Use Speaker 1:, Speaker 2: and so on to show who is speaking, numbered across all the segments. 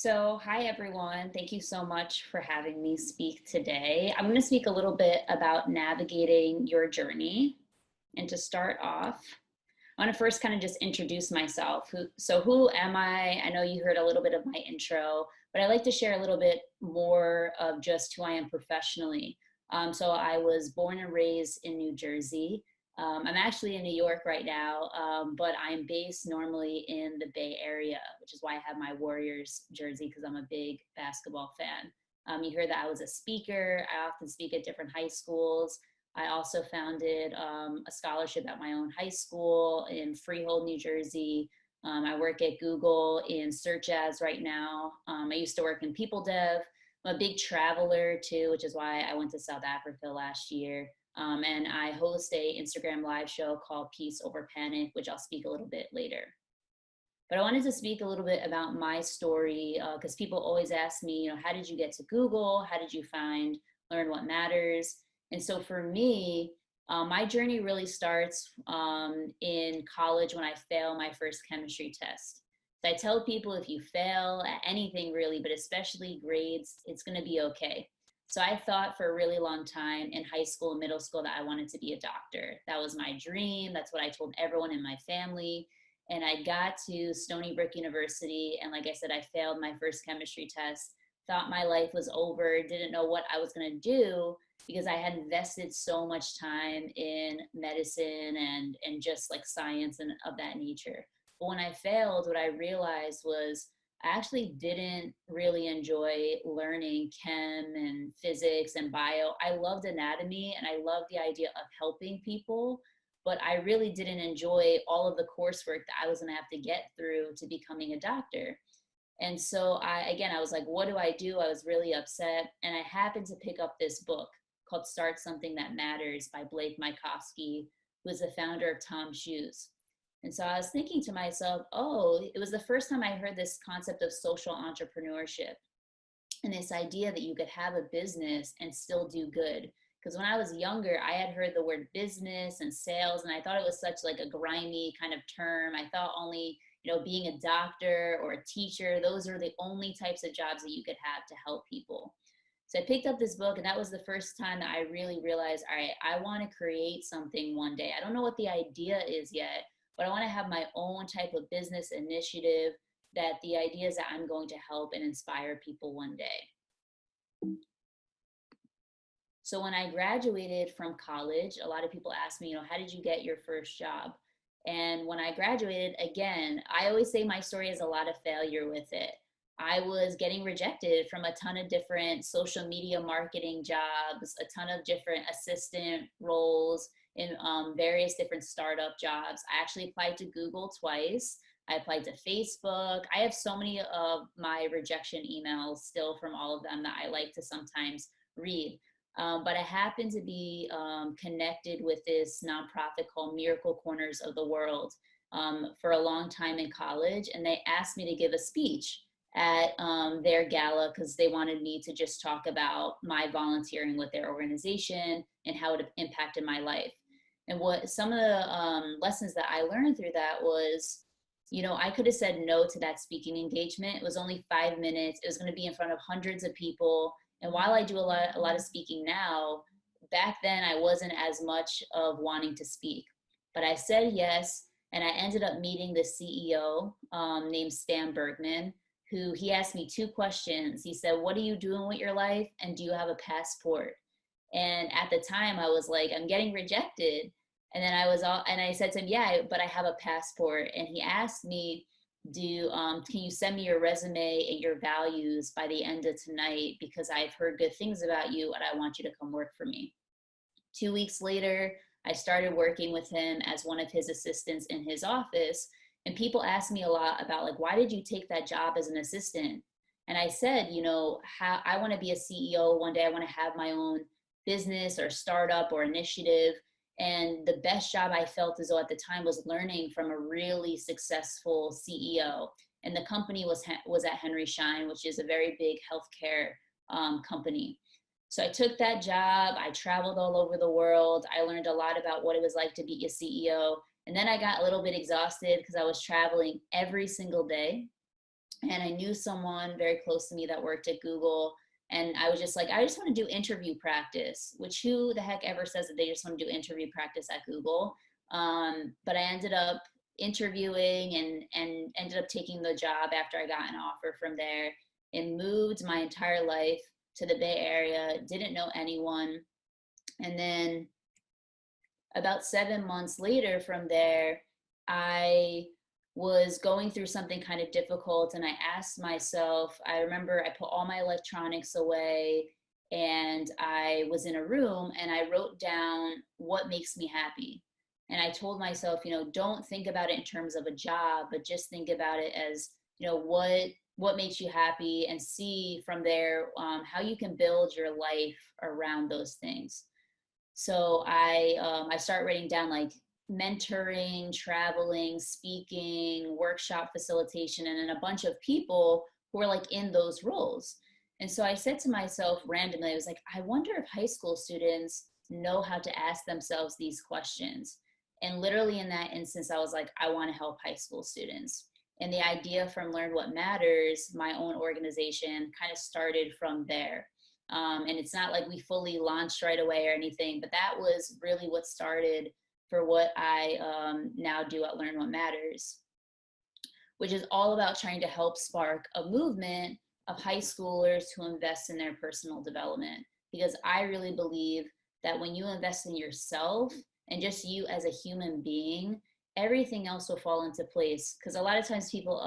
Speaker 1: Hi everyone. Thank you so much for having me speak today. I'm going to speak a little bit about navigating your journey. And to start off, I want to first kind of just introduce myself. Who am I? I know you heard a little bit of my intro, but I'd like to share a little bit more of just who I am professionally. So I was born and raised in New Jersey. I'm actually in New York right now, but I'm based normally in the Bay Area, which is why I have my Warriors jersey because I'm a big basketball fan. You heard that I was a speaker. I often speak at different high schools. I also founded a scholarship at my own high school in Freehold, New Jersey. I work at Google in search ads right now. I used to work in people dev. I'm a big traveler too, which is why I went to South Africa last year. And I host a Instagram live show called Peace Over Panic, which I'll speak a little bit later. But I wanted to speak a little bit about my story because people always ask me, how did you get to Google? How did you learn what matters? And so for me, my journey really starts in college when I failed my first chemistry test. So I tell people if you fail at anything really, but especially grades, it's going to be okay. So I thought for a really long time in high school and middle school that I wanted to be a doctor. That was my dream. That's what I told everyone in my family. And I got to Stony Brook University. And like I said, I failed my first chemistry test, thought my life was over, didn't know what I was going to do because I had invested so much time in medicine and just like science and of that nature. But when I failed, what I realized was I actually didn't really enjoy learning chem and physics and bio. I loved anatomy and I loved the idea of helping people, but I really didn't enjoy all of the coursework that I was gonna have to get through to becoming a doctor. And so I was like, what do I do? I was really upset. And I happened to pick up this book called Start Something That Matters by Blake Mycoskie, who is the founder of Tom's Shoes. And so I was thinking to myself, oh, it was the first time I heard this concept of social entrepreneurship and this idea that you could have a business and still do good. Because when I was younger, I had heard the word business and sales, and I thought it was such like a grimy kind of term. I thought only, being a doctor or a teacher, those are the only types of jobs that you could have to help people. So I picked up this book, and that was the first time that I really realized, all right, I want to create something one day. I don't know what the idea is yet, but I want to have my own type of business initiative that the idea is that I'm going to help and inspire people one day. So when I graduated from college, a lot of people ask me, how did you get your first job? And when I graduated, again, I always say my story has a lot of failure with it. I was getting rejected from a ton of different social media marketing jobs, a ton of different assistant roles in various different startup jobs. I actually applied to Google twice. I applied to Facebook. I have so many of my rejection emails still from all of them that I like to sometimes read. But I happen to be connected with this nonprofit called Miracle Corners of the World for a long time in college. And they asked me to give a speech at their gala because they wanted me to just talk about my volunteering with their organization and how it impacted my life. And what some of the lessons that I learned through that was, I could have said no to that speaking engagement. It was only 5 minutes. It was going to be in front of hundreds of people. And while I do a lot of speaking now, back then I wasn't as much of wanting to speak. But I said yes, and I ended up meeting the CEO named Stan Bergman, who he asked me 2 questions. He said, what are you doing with your life? And do you have a passport? And at the time I was like, I'm getting rejected. And then I said to him, yeah, but I have a passport. And he asked me, can you send me your resume and your values by the end of tonight? Because I've heard good things about you and I want you to come work for me. 2 weeks later, I started working with him as one of his assistants in his office. And people ask me a lot about like, why did you take that job as an assistant? And I said, how I want to be a CEO one day. I want to have my own business or startup or initiative. And the best job I felt as though at the time was learning from a really successful CEO. And the company was at Henry Schein, which is a very big healthcare company. So I took that job. I traveled all over the world. I learned a lot about what it was like to be a CEO. And then I got a little bit exhausted because I was traveling every single day. And I knew someone very close to me that worked at Google. And I was just like, I just want to do interview practice, which who the heck ever says that they just want to do interview practice at Google? But I ended up interviewing and ended up taking the job after I got an offer from there, and moved my entire life to the Bay Area, didn't know anyone. And then about 7 months later from there, I was going through something kind of difficult, and I asked myself, I remember I put all my electronics away and I was in a room and I wrote down what makes me happy. And I told myself, don't think about it in terms of a job, but just think about it as, what makes you happy, and see from there how you can build your life around those things. So I start writing down like mentoring, traveling, speaking, workshop facilitation, and then a bunch of people who are like in those roles. And so I said to myself randomly, I was like, I wonder if high school students know how to ask themselves these questions. And literally in that instance, I was like, I want to help high school students. And the idea from Learn What Matters, my own organization, kind of started from there. And it's not like we fully launched right away or anything, but that was really what started for what I now do at Learn What Matters, which is all about trying to help spark a movement of high schoolers to invest in their personal development. Because I really believe that when you invest in yourself and just you as a human being, everything else will fall into place. Because a lot of times people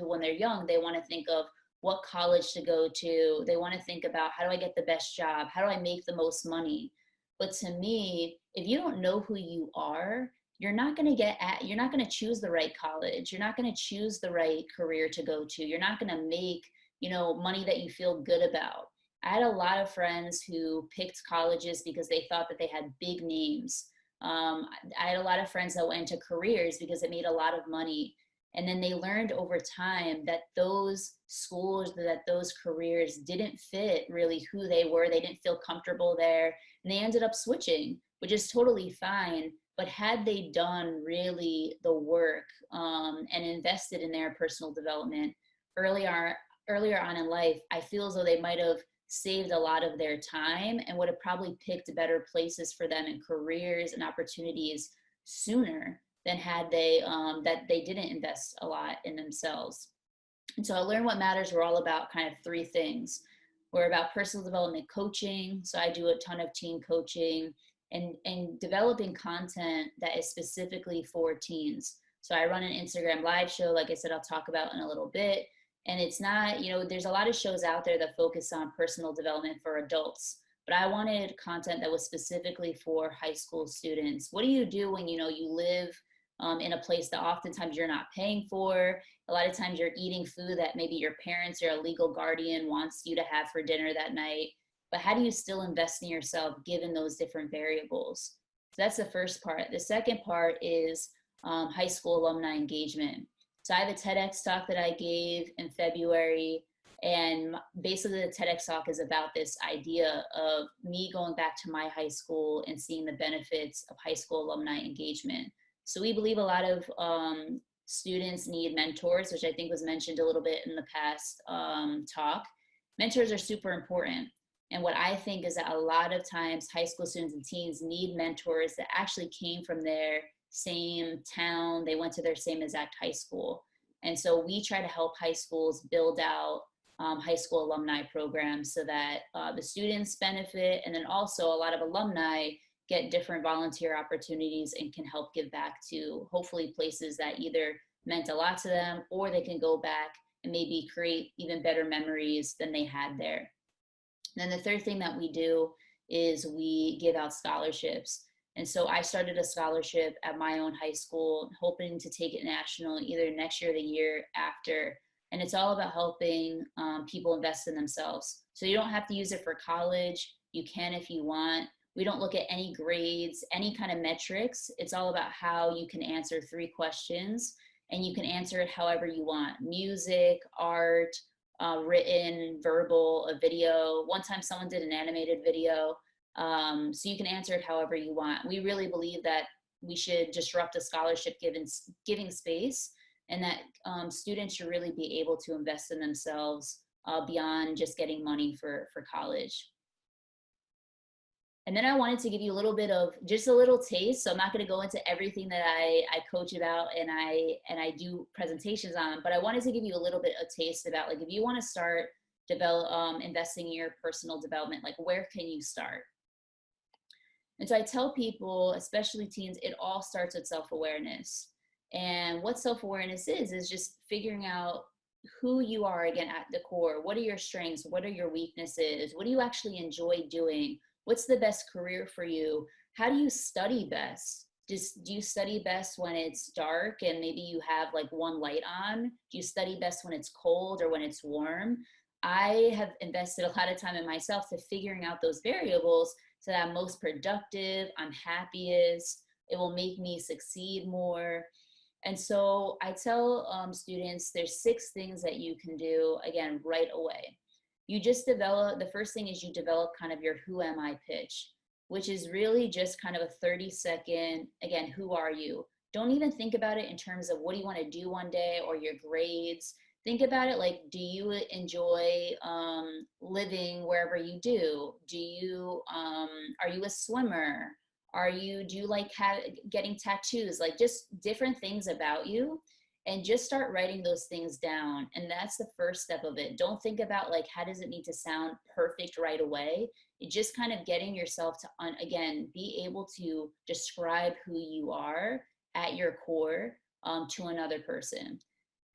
Speaker 1: when they're young, they want to think of what college to go to. They want to think about, how do I get the best job? How do I make the most money? But to me, if you don't know who you are, you're not going to choose the right college. You're not going to choose the right career to go to. You're not going to make, money that you feel good about. I had a lot of friends who picked colleges because they thought that they had big names. I had a lot of friends that went into careers because it made a lot of money. And then they learned over time that those schools, that those careers didn't fit really who they were. They didn't feel comfortable there. And they ended up switching, which is totally fine. But had they done really the work and invested in their personal development earlier on in life, I feel as though they might have saved a lot of their time and would have probably picked better places for them in careers and opportunities sooner than had they that they didn't invest a lot in themselves. And so I Learn What Matters, we're all about kind of three things. We're about personal development coaching. So I do a ton of teen coaching and developing content that is specifically for teens. So I run an Instagram live show, like I said, I'll talk about in a little bit. And it's not, there's a lot of shows out there that focus on personal development for adults, but I wanted content that was specifically for high school students. What do you do when, you live in a place that oftentimes you're not paying for? A lot of times you're eating food that maybe your parents or a legal guardian wants you to have for dinner that night. But how do you still invest in yourself given those different variables? So that's the first part. The second part is high school alumni engagement. So I have a TEDx talk that I gave in February, and basically the TEDx talk is about this idea of me going back to my high school and seeing the benefits of high school alumni engagement. So we believe a lot of students need mentors, which I think was mentioned a little bit in the past talk. Mentors are super important. And what I think is that a lot of times high school students and teens need mentors that actually came from their same town. They went to their same exact high school. And so we try to help high schools build out high school alumni programs so that the students benefit, and then also a lot of alumni get different volunteer opportunities and can help give back to hopefully places that either meant a lot to them, or they can go back and maybe create even better memories than they had there. And then the third thing that we do is we give out scholarships. And so I started a scholarship at my own high school, hoping to take it national either next year or the year after. And it's all about helping people invest in themselves. So you don't have to use it for college. You can if you want. We don't look at any grades, any kind of metrics. It's all about how you can answer 3 questions, and you can answer it however you want: music, art, written, verbal, a video. One time someone did an animated video. So you can answer it however you want. We really believe that we should disrupt the scholarship giving space, and that students should really be able to invest in themselves beyond just getting money for college. And then I wanted to give you a little bit of just a little taste. So I'm not going to go into everything that I coach about and I do presentations on, but I wanted to give you a little bit of taste about, like, if you want to start investing in your personal development, like, where can you start? And so I tell people, especially teens, it all starts with self-awareness. And what self-awareness is just figuring out who you are, again, at the core. What are your strengths? What are your weaknesses? What do you actually enjoy doing? What's the best career for you? How do you study best? Do you study best when it's dark and maybe you have like one light on? Do you study best when it's cold or when it's warm? I have invested a lot of time in myself to figuring out those variables so that I'm most productive, I'm happiest, it will make me succeed more. And so I tell students there's 6 things that you can do, again, right away. You just develop, the first thing is you develop kind of your who am I pitch, which is really just kind of a 30-second, again, who are you? Don't even think about it in terms of what do you want to do one day or your grades. Think about it like, do you enjoy living wherever you do? Do you, are you a swimmer? Do you like getting tattoos? Like, just different things about you, and just start writing those things down. And that's the first step of it. Don't think about like, how does it need to sound perfect right away? It's just kind of getting yourself to, again, be able to describe who you are at your core to another person.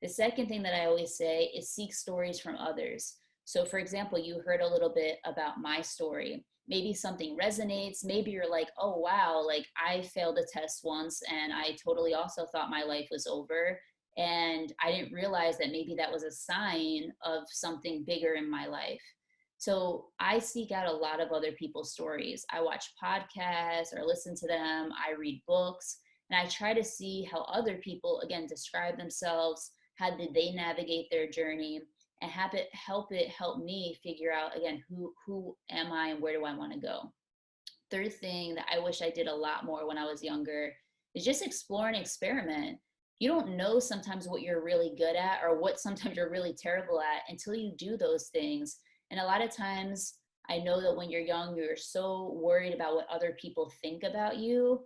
Speaker 1: The second thing that I always say is seek stories from others. So for example, you heard a little bit about my story. Maybe something resonates. Maybe you're like, oh, wow, like I failed a test once and I totally also thought my life was over. And I didn't realize that maybe that was a sign of something bigger in my life. So I seek out a lot of other people's stories. I watch podcasts or listen to them. I read books, and I try to see how other people, again, describe themselves. How did they navigate their journey? And help me figure out, again, who am I and where do I want to go? Third thing that I wish I did a lot more when I was younger is just explore and experiment. You don't know sometimes what you're really good at or what sometimes you're really terrible at until you do those things. And a lot of times I know that when you're young, you're so worried about what other people think about you.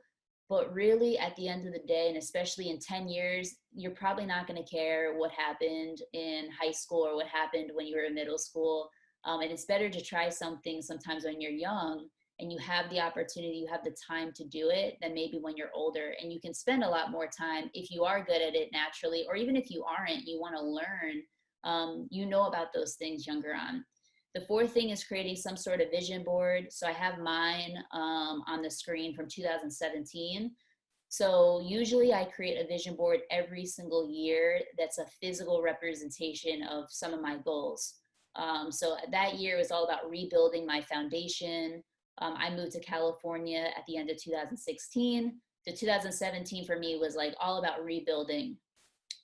Speaker 1: But really, at the end of the day, and especially in 10 years, you're probably not going to care what happened in high school or what happened when you were in middle school. And it's better to try something sometimes when you're young and you have the opportunity, you have the time to do it, than maybe when you're older. And you can spend a lot more time if you are good at it naturally, or even if you aren't, you want to learn, you know about those things younger on. The fourth thing is creating some sort of vision board. So I have mine on the screen from 2017. So usually I create a vision board every single year that's a physical representation of some of my goals. So that year was all about rebuilding my foundation. I moved to California at the end of 2016. The 2017 for me was like all about rebuilding.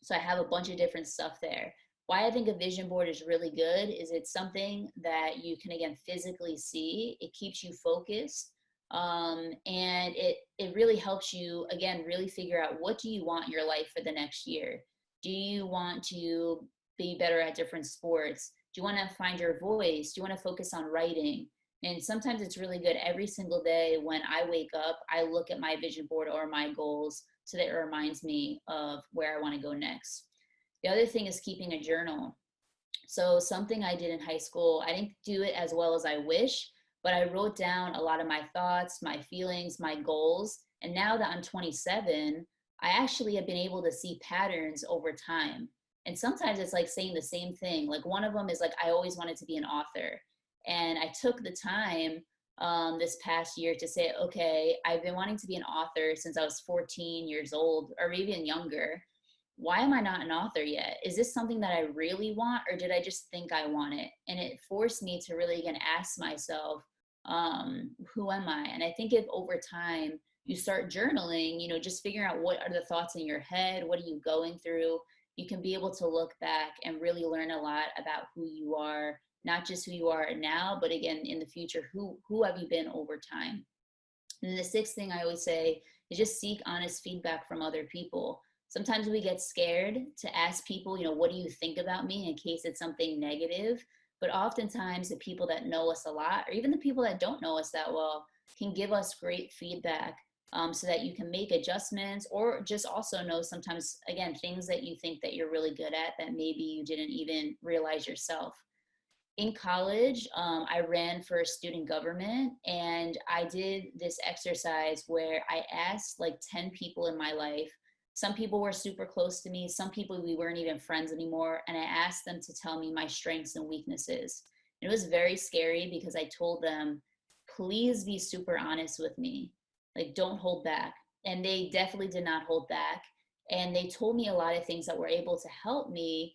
Speaker 1: So I have a bunch of different stuff there. Why I think a vision board is really good is it's something that you can, again, physically see. It keeps you focused. And it really helps you, again, really figure out, what do you want in your life for the next year? Do you want to be better at different sports? Do you want to find your voice? Do you want to focus on writing? And sometimes it's really good every single day when I wake up, I look at my vision board or my goals so that it reminds me of where I want to go next. The other thing is keeping a journal. So something I did in high school, I didn't do it as well as I wish, but I wrote down a lot of my thoughts, my feelings, my goals. And now that I'm 27, I actually have been able to see patterns over time. And sometimes it's like saying the same thing. Like one of them is like, I always wanted to be an author. And I took the time this past year to say, okay, I've been wanting to be an author since I was 14 years old or even younger. Why am I not an author yet? Is this something that I really want, or did I just think I want it? And it forced me to really, again, ask myself, who am I? And I think if over time you start journaling, just figuring out what are the thoughts in your head, what are you going through, you can be able to look back and really learn a lot about who you are, not just who you are now, but again, in the future, who have you been over time? And the sixth thing I always say is just seek honest feedback from other people. sometimes we get scared to ask people, what do you think about me in case it's something negative? But oftentimes the people that know us a lot, or even the people that don't know us that well, can give us great feedback, so that you can make adjustments, or just also know sometimes, again, things that you think that you're really good at that maybe you didn't even realize yourself. In college, I ran for student government, and I did this exercise where I asked like 10 people in my life. Some people were super close to me, some people we weren't even friends anymore, and I asked them to tell me my strengths and weaknesses. It was very scary because I told them, please be super honest with me. Like, don't hold back. And they definitely did not hold back. And they told me a lot of things that were able to help me,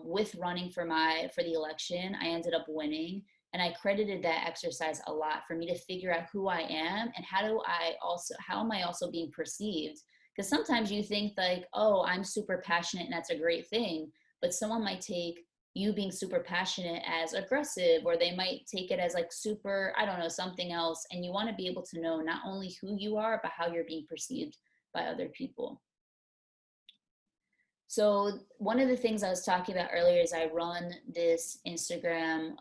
Speaker 1: with running for the election. I ended up winning, and I credited that exercise a lot for me to figure out who I am and how am I also being perceived. Because sometimes you think like, oh, I'm super passionate and that's a great thing, but someone might take you being super passionate as aggressive, or they might take it as like super, I don't know, something else. And you want to be able to know not only who you are, but how you're being perceived by other people. So one of the things I was talking about earlier is I run this Instagram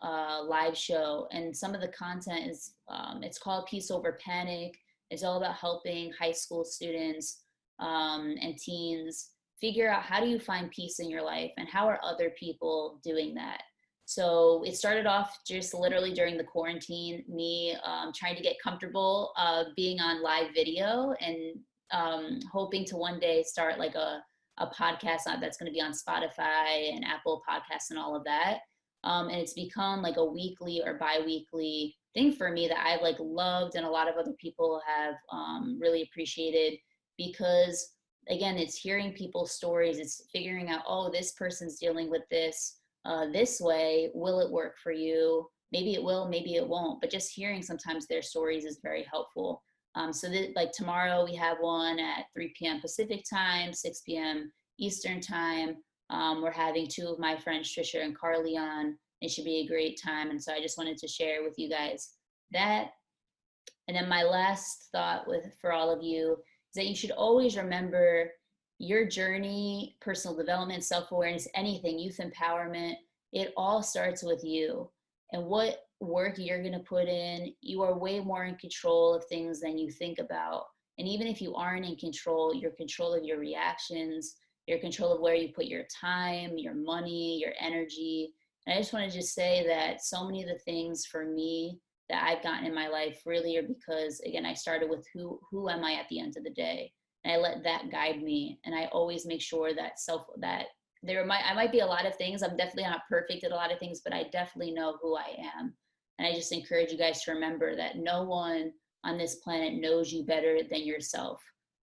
Speaker 1: live show, and some of the content is, it's called Peace Over Panic. It's all about helping high school students, and teens figure out, how do you find peace in your life, and how are other people doing that? So it started off just literally during the quarantine, me trying to get comfortable being on live video, and hoping to one day start like a podcast that's going to be on Spotify and Apple Podcasts and all of that. And it's become like a weekly or bi-weekly thing for me that I've like loved, and a lot of other people have really appreciated, because again, it's hearing people's stories. It's figuring out, oh, this person's dealing with this way. Will it work for you? Maybe it will, maybe it won't. But just hearing sometimes their stories is very helpful. So like tomorrow we have one at 3 p.m. Pacific time, 6 p.m. Eastern time. We're having two of my friends, Trisha and Carly, on. It should be a great time. And so I just wanted to share with you guys that. And then my last thought for all of you is that you should always remember your journey, personal development, self-awareness, anything, youth empowerment, it all starts with you. And what work you're going to put in, you are way more in control of things than you think about. And even if you aren't in control, you're in control of your reactions, you're in control of where you put your time, your money, your energy. And I just want to just say that so many of the things for me that I've gotten in my life really are because, again, I started with who am I at the end of the day? And I let that guide me. And I always make sure that I might be a lot of things. I'm definitely not perfect at a lot of things, but I definitely know who I am. And I just encourage you guys to remember that no one on this planet knows you better than yourself.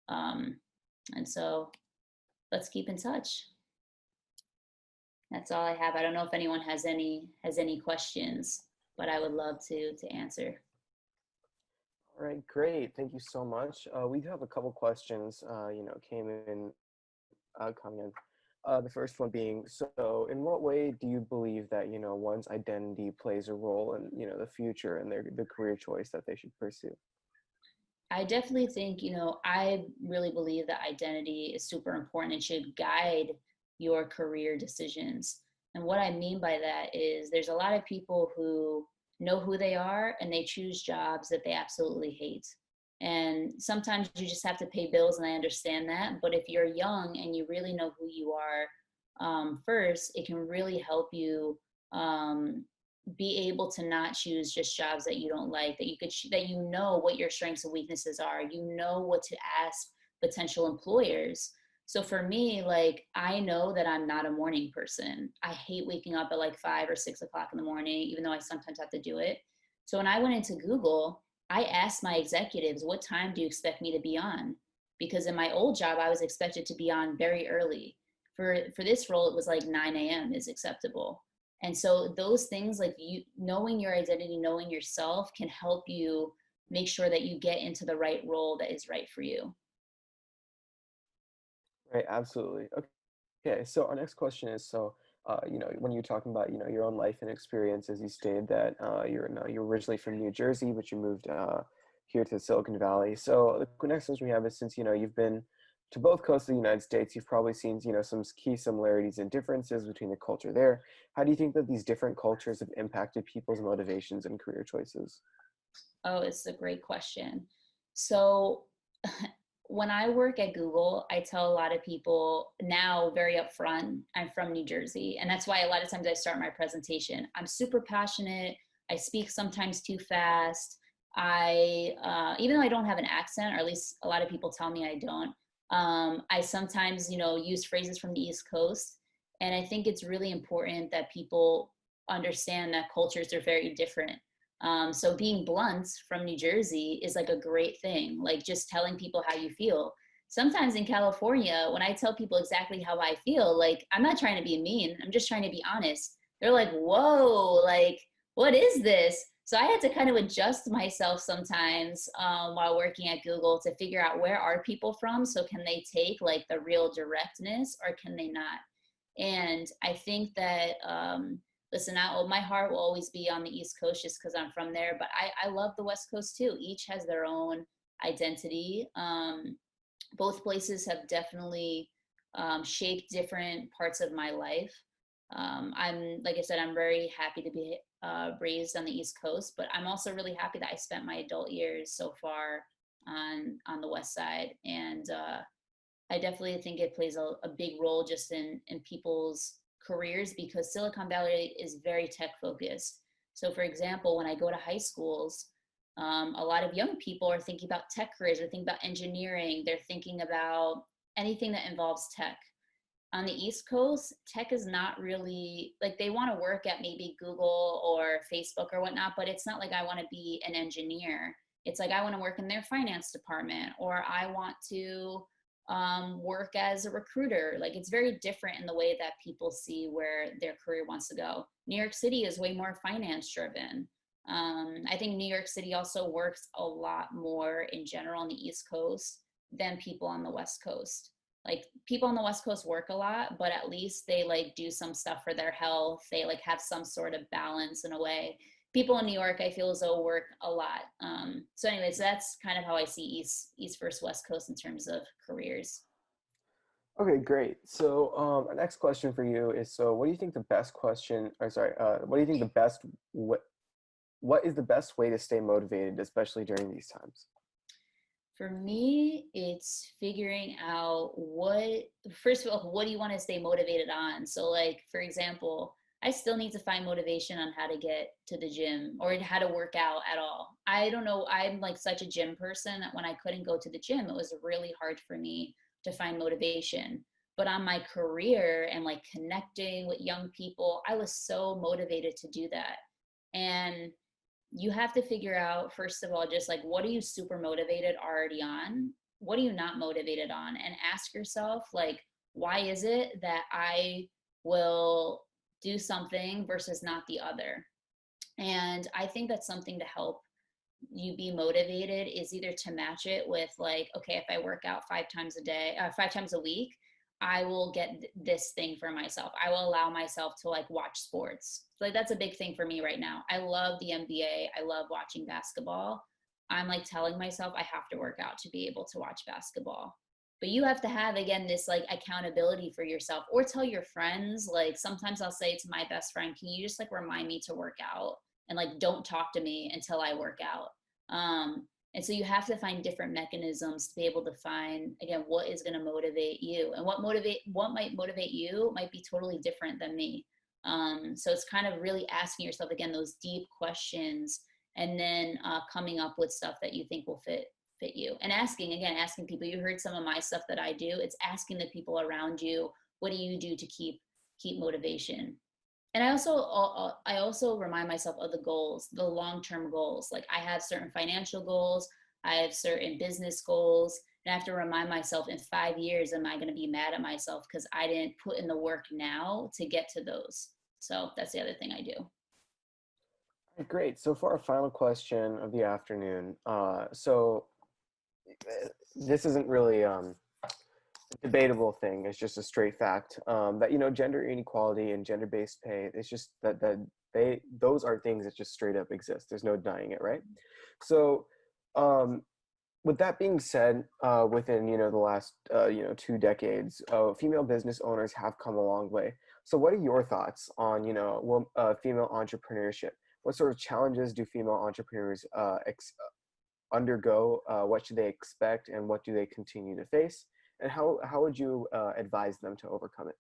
Speaker 1: And so let's keep in touch. That's all I have. I don't know if anyone has any questions, but I would love to answer.
Speaker 2: All right, great. Thank you so much. We do have a couple questions, came in, coming in. The first one being, so in what way do you believe that, one's identity plays a role in, the future and the career choice that they should pursue?
Speaker 1: I definitely think, I really believe that identity is super important and should guide your career decisions. And what I mean by that is there's a lot of people who know who they are and they choose jobs that they absolutely hate. And sometimes you just have to pay bills, and I understand that. But if you're young and you really know who you are, first, it can really help you be able to not choose just jobs that you don't like, that you know what your strengths and weaknesses are, you know what to ask potential employers. So for me, like, I know that I'm not a morning person. I hate waking up at like 5 or 6 o'clock in the morning, even though I sometimes have to do it. So when I went into Google, I asked my executives, what time do you expect me to be on? Because in my old job, I was expected to be on very early. For this role, it was like 9 a.m. is acceptable. And so those things, like, you knowing your identity, knowing yourself, can help you make sure that you get into the right role that is right for you.
Speaker 2: Right, absolutely. Okay, so our next question is, so, when you're talking about, your own life and experiences, you stated that you're originally from New Jersey, but you moved here to Silicon Valley. So the next question we have is, since, you've been to both coasts of the United States, you've probably seen, some key similarities and differences between the culture there. How do you think that these different cultures have impacted people's motivations and career choices?
Speaker 1: Oh, it's a great question. So when I work at Google, I tell a lot of people now very upfront, I'm from New Jersey. And that's why a lot of times I start my presentation. I'm super passionate. I speak sometimes too fast. Even though I don't have an accent, or at least a lot of people tell me I don't, I sometimes, use phrases from the East Coast. And I think it's really important that people understand that cultures are very different. So being blunt from New Jersey is like a great thing, like just telling people how you feel. Sometimes in California, when I tell people exactly how I feel, like I'm not trying to be mean, I'm just trying to be honest. They're like, whoa, like, what is this? So I had to kind of adjust myself sometimes while working at Google to figure out where are people from? So can they take like the real directness or can they not? And I think that listen, my heart will always be on the East Coast just because I'm from there, but I love the West Coast too. Each has their own identity. Both places have definitely shaped different parts of my life. Like I said, I'm very happy to be raised on the East Coast, but I'm also really happy that I spent my adult years so far on the West Side. And I definitely think it plays a big role just in people's careers because Silicon Valley is very tech focused. So for example, when I go to high schools, a lot of young people are thinking about tech careers, they're thinking about engineering, they're thinking about anything that involves tech. On the East Coast, tech is not really, like they want to work at maybe Google or Facebook or whatnot, but it's not like I want to be an engineer. It's like I want to work in their finance department or I want to work as a recruiter. Like it's very different in the way that people see where their career wants to go. New York City is way more finance driven. I think New York City also works a lot more in general on the East Coast than people on the West Coast. Like people on the West Coast work a lot, but at least they like do some stuff for their health. They like have some sort of balance in a way. People in New York, I feel as though work a lot. So anyways, that's kind of how I see East versus West Coast in terms of careers.
Speaker 2: Okay, great. So, our next question for you is, so what do you think the best question, or sorry, what do you think the best, what is the best way to stay motivated, especially during these times?
Speaker 1: For me, it's figuring out first of all, what do you want to stay motivated on? So, like, for example, I still need to find motivation on how to get to the gym or how to work out at all. I don't know. I'm like such a gym person that when I couldn't go to the gym, it was really hard for me to find motivation. But on my career and like connecting with young people, I was so motivated to do that. And you have to figure out first of all just like what are you super motivated already on, what are you not motivated on, and ask yourself like why is it that I will do something versus not the other. And I think that's something to help you be motivated is either to match it with like, okay, if I work out 5 times a day, 5 times a week, I will get this thing for myself. I will allow myself to like watch sports. So, like that's a big thing for me right now. I love the NBA. I love watching basketball. I'm like telling myself I have to work out to be able to watch basketball. But you have to have again this like accountability for yourself or tell your friends. Like sometimes I'll say to my best friend, can you just like remind me to work out and like don't talk to me until I work out. And so you have to find different mechanisms to be able to find again what is going to motivate you, and what might motivate you might be totally different than me. So it's kind of really asking yourself again those deep questions, and then coming up with stuff that you think will fit you, and asking people. You heard some of my stuff that I do. It's asking the people around you, what do you do to keep motivation? And I also remind myself of the goals, the long-term goals. Like I have certain financial goals, I have certain business goals, and I have to remind myself in 5 years, am I going to be mad at myself because I didn't put in the work now to get to those? So that's the other thing I do.
Speaker 2: Great. So for our final question of the afternoon, this isn't really debatable thing. It's just a straight fact that gender inequality and gender-based pay. It's just that those are things that just straight up exist. There's no denying it, right? So With that being said, within the last 2 decades, female business owners have come a long way. So, what are your thoughts on female entrepreneurship? What sort of challenges do female entrepreneurs undergo? What should they expect, and what do they continue to face? And how would you advise them to overcome it?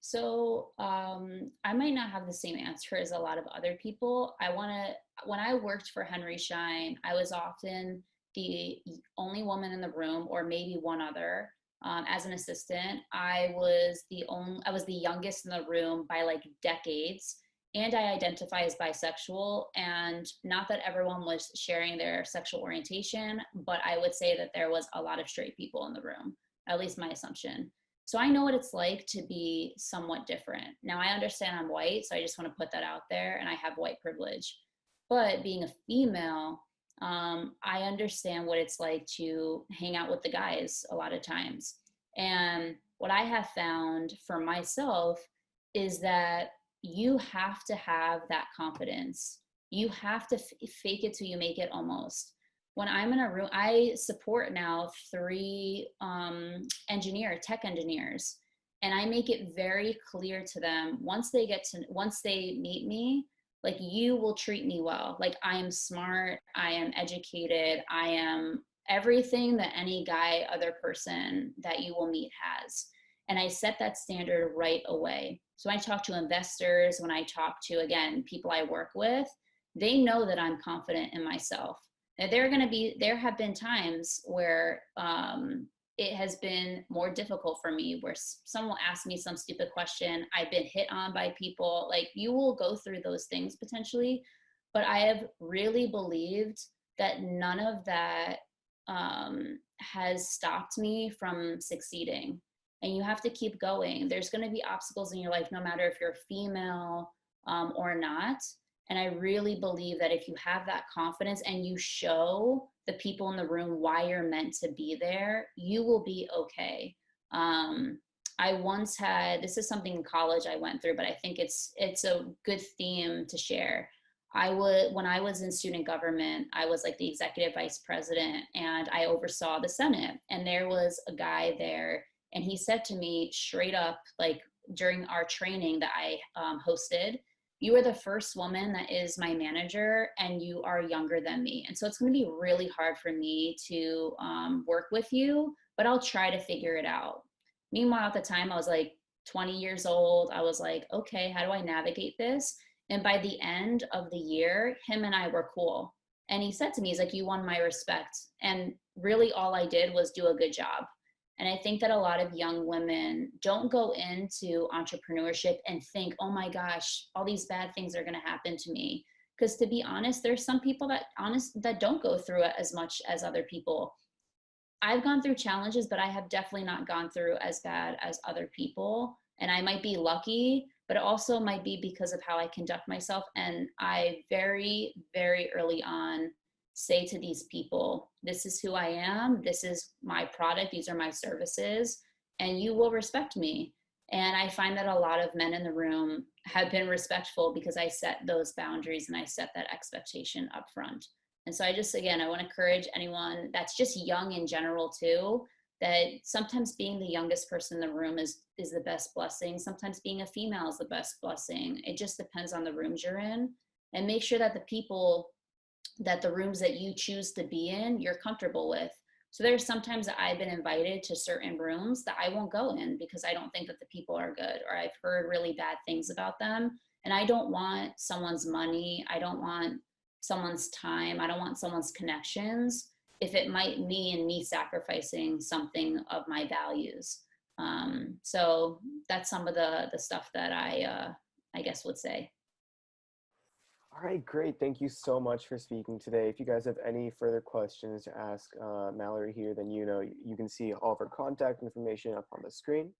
Speaker 1: So I might not have the same answer as a lot of other people. When I worked for Henry Schein, I was often the only woman in the room, or maybe one other. As an assistant, I was the youngest in the room by like decades, and I identify as bisexual. And not that everyone was sharing their sexual orientation, but I would say that there was a lot of straight people in the room, at least my assumption. So I know what it's like to be somewhat different. Now I understand I'm white, so I just want to put that out there, and I have white privilege. But being a female, I understand what it's like to hang out with the guys a lot of times. And what I have found for myself is that you have to have that confidence. You have to fake it till you make it almost. When I'm in a room, I support now 3 tech engineers, and I make it very clear to them once they meet me, like, you will treat me well. Like, I am smart, I am educated, I am everything that any other person that you will meet has. And I set that standard right away. So I talk to investors, when I talk to, again, people I work with, they know that I'm confident in myself. Now, there have been times where it has been more difficult for me, where someone will ask me some stupid question. I've been hit on by people. Like, you will go through those things potentially, but I have really believed that none of that has stopped me from succeeding. And you have to keep going. There's going to be obstacles in your life, no matter if you're female or not. And I really believe that if you have that confidence and you show the people in the room why you're meant to be there, you will be okay. I once had, this is something in college I went through, but I think it's a good theme to share. When I was in student government, I was like the executive vice president, and I oversaw the Senate. And there was a guy there, and he said to me straight up, like, during our training that I hosted, "You are the first woman that is my manager, and you are younger than me. And so it's going to be really hard for me to work with you, but I'll try to figure it out." Meanwhile, at the time, I was like 20 years old. I was like, okay, how do I navigate this? And by the end of the year, him and I were cool. And he said to me, he's like, "You won my respect." And really all I did was do a good job. And I think that a lot of young women don't go into entrepreneurship and think, "Oh my gosh, all these bad things are going to happen to me." Because to be honest, there's some people that don't go through it as much as other people. I've gone through challenges, but I have definitely not gone through as bad as other people. And I might be lucky, but it also might be because of how I conduct myself. And I very, very early on say to these people, "This is who I am. This is my product. These are my services, and you will respect me." And I find that a lot of men in the room have been respectful because I set those boundaries and I set that expectation up front. And so again, I want to encourage anyone that's just young in general too, that sometimes being the youngest person in the room is the best blessing. Sometimes being a female is the best blessing. It just depends on the rooms you're in. And make sure that the rooms that you choose to be in, you're comfortable with. So there's sometimes that I've been invited to certain rooms that I won't go in because I don't think that the people are good, or I've heard really bad things about them. And I don't want someone's money. I don't want someone's time. I don't want someone's connections if it might mean me sacrificing something of my values. So that's some of the stuff that I guess would say.
Speaker 2: All right, great. Thank you so much for speaking today. If you guys have any further questions to ask Mallory here, then you can see all of her contact information up on the screen.